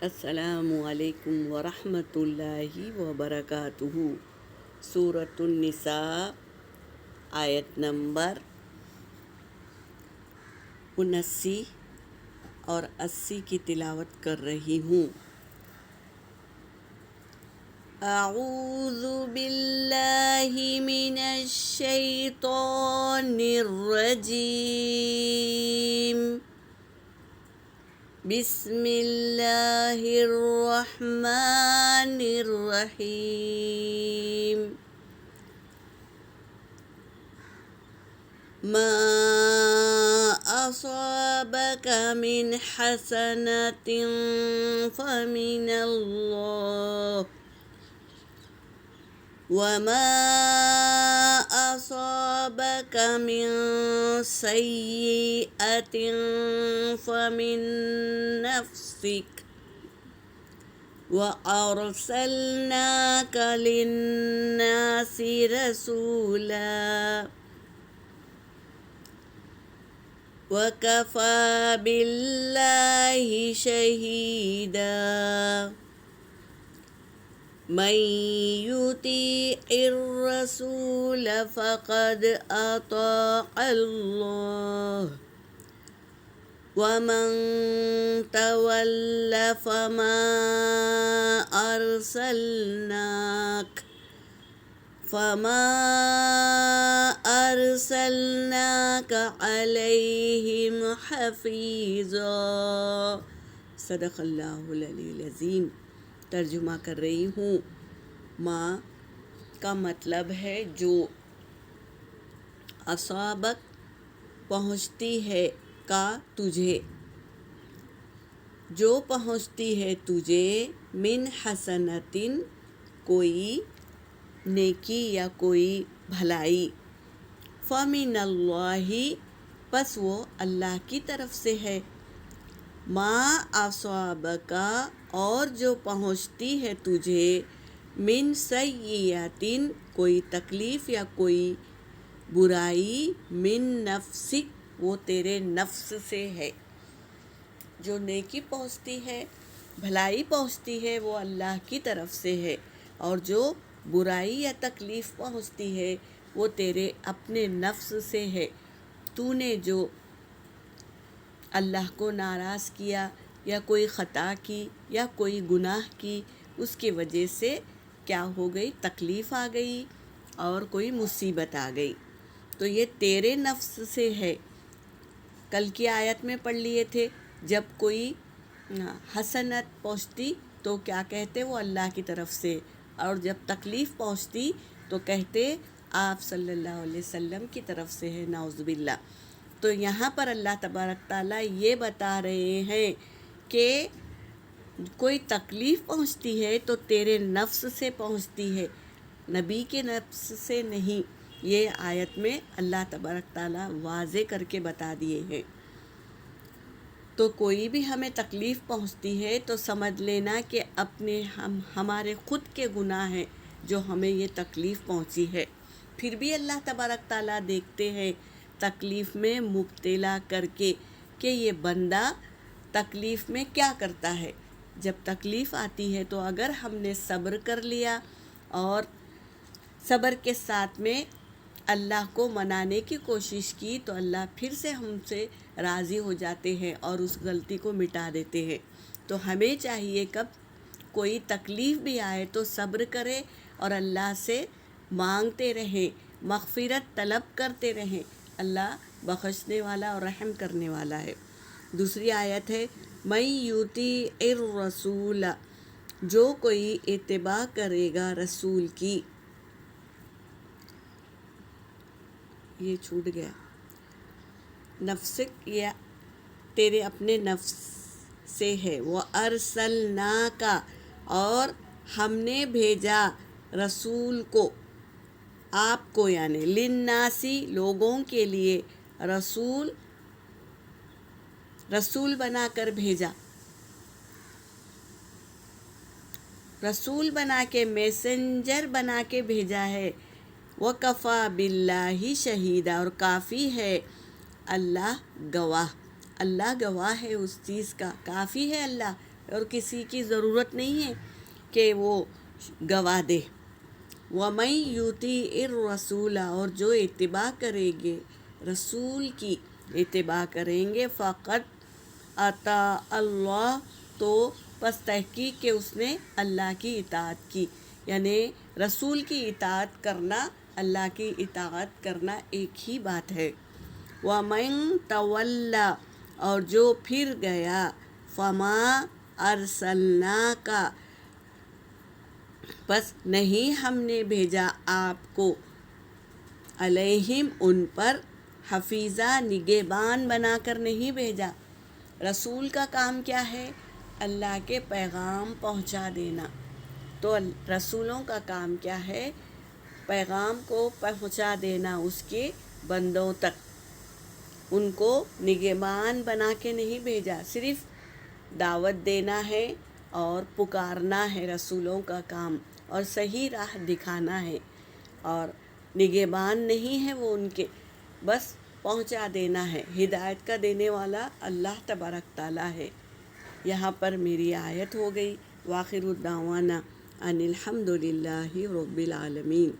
السلام علیکم ورحمۃ اللہ وبرکاتہ۔ سورۃ النساء آیت نمبر 79 اور 80 کی تلاوت کر رہی ہوں۔ اعوذ باللہ من الشیطان الرجیم، بسم اللہ الرحمن الرحیم۔ ما أصابك من حسنة فمن الله، وما أصابك من سيئة فمن نفسك، وأرسلناك للناس رسولا، وكفى بالله شهيدا۔ من يطيع الرسول فقد أطاع الله، ومن تولى فما أرسلناك عليهم حفيظا۔ صدق اللہ العلی العظیم۔ ترجمہ کر رہی ہوں۔ ماں کا مطلب ہے جو، اصابک پہنچتی ہے، کا تجھے، جو پہنچتی ہے تجھے، من حسنتن کوئی نیکی یا کوئی بھلائی، فمن اللہ پس وہ اللہ کی طرف سے ہے، ما اصابکا اور جو پہنچتی ہے تجھے، من سیئاتن کوئی تکلیف یا کوئی برائی، من نفسک وہ تیرے نفس سے ہے۔ جو نیکی پہنچتی ہے، بھلائی پہنچتی ہے، وہ اللہ کی طرف سے ہے، اور جو برائی یا تکلیف پہنچتی ہے وہ تیرے اپنے نفس سے ہے۔ تو نے جو اللہ کو ناراض کیا یا کوئی خطا کی یا کوئی گناہ کی، اس کی وجہ سے کیا ہو گئی، تکلیف آ گئی اور کوئی مصیبت آ گئی، تو یہ تیرے نفس سے ہے۔ کل کی آیت میں پڑھ لیے تھے، جب کوئی حسنت پہنچتی تو کیا کہتے، وہ اللہ کی طرف سے، اور جب تکلیف پہنچتی تو کہتے آپ صلی اللہ علیہ وسلم کی طرف سے ہے، نعوذ باللہ۔ تو یہاں پر اللہ تبارک تعالیٰ یہ بتا رہے ہیں کہ کوئی تکلیف پہنچتی ہے تو تیرے نفس سے پہنچتی ہے، نبی کے نفس سے نہیں۔ یہ آیت میں اللہ تبارک تعالیٰ واضح کر کے بتا دیے ہیں۔ تو کوئی بھی ہمیں تکلیف پہنچتی ہے تو سمجھ لینا کہ ہمارے خود کے گناہ ہیں جو ہمیں یہ تکلیف پہنچی ہے۔ پھر بھی اللہ تبارک تعالیٰ دیکھتے ہیں تکلیف میں مبتلا کر کے کہ یہ بندہ تکلیف میں کیا کرتا ہے۔ جب تکلیف آتی ہے تو اگر ہم نے صبر کر لیا اور صبر کے ساتھ میں اللہ کو منانے کی کوشش کی تو اللہ پھر سے ہم سے راضی ہو جاتے ہیں اور اس غلطی کو مٹا دیتے ہیں۔ تو ہمیں چاہیے کب کوئی تکلیف بھی آئے تو صبر کرے اور اللہ سے مانگتے رہیں، مغفرت طلب کرتے رہیں۔ اللہ بخشنے والا اور رحم کرنے والا ہے۔ دوسری آیت ہے، من یطیع الرسول، جو کوئی اتباع کرے گا رسول کی، یہ چھوٹ گیا، نفسک یا تیرے اپنے نفس سے ہے، وہ ارسلناک اور ہم نے بھیجا، رسول کو، آپ کو، یعنی للناسی لوگوں کے لیے، رسول بنا کر بھیجا، رسول بنا کے، میسنجر بنا کے بھیجا ہے۔ وَكَفَى بِاللَّهِ شَهِيدًا، اور کافی ہے اللہ گواہ، اللہ گواہ ہے اس چیز کا، کافی ہے اللہ اور کسی کی ضرورت نہیں ہے کہ وہ گواہ دے۔ وَمَن يُطِیعِ الرَّسُولَ، اور جو اتباع کریں گے رسول کی اتباع کریں گے، فقط اطاع اللہ، تو پس تحقیق کہ اس نے اللہ کی اطاعت کی، یعنی رسول کی اطاعت کرنا اللہ کی اطاعت کرنا ایک ہی بات ہے۔ وَمَن تَوَلَّى، اور جو پھر گیا، فَمَا أَرْسَلْنَاكَ، بس نہیں ہم نے بھیجا آپ کو، علیہم ان پر، حفیظہ نگہبان بنا کر نہیں بھیجا۔ رسول کا کام کیا ہے؟ اللہ کے پیغام پہنچا دینا۔ تو رسولوں کا کام کیا ہے؟ پیغام کو پہنچا دینا اس کے بندوں تک۔ ان کو نگہبان بنا کے نہیں بھیجا، صرف دعوت دینا ہے اور پکارنا ہے رسولوں کا کام، اور صحیح راہ دکھانا ہے، اور نگہبان نہیں ہے وہ ان کے، بس پہنچا دینا ہے۔ ہدایت کا دینے والا اللہ تبارک تعالیٰ ہے۔ یہاں پر میری آیت ہو گئی۔ وآخر دعوانا ان الحمد للہ رب العالمین۔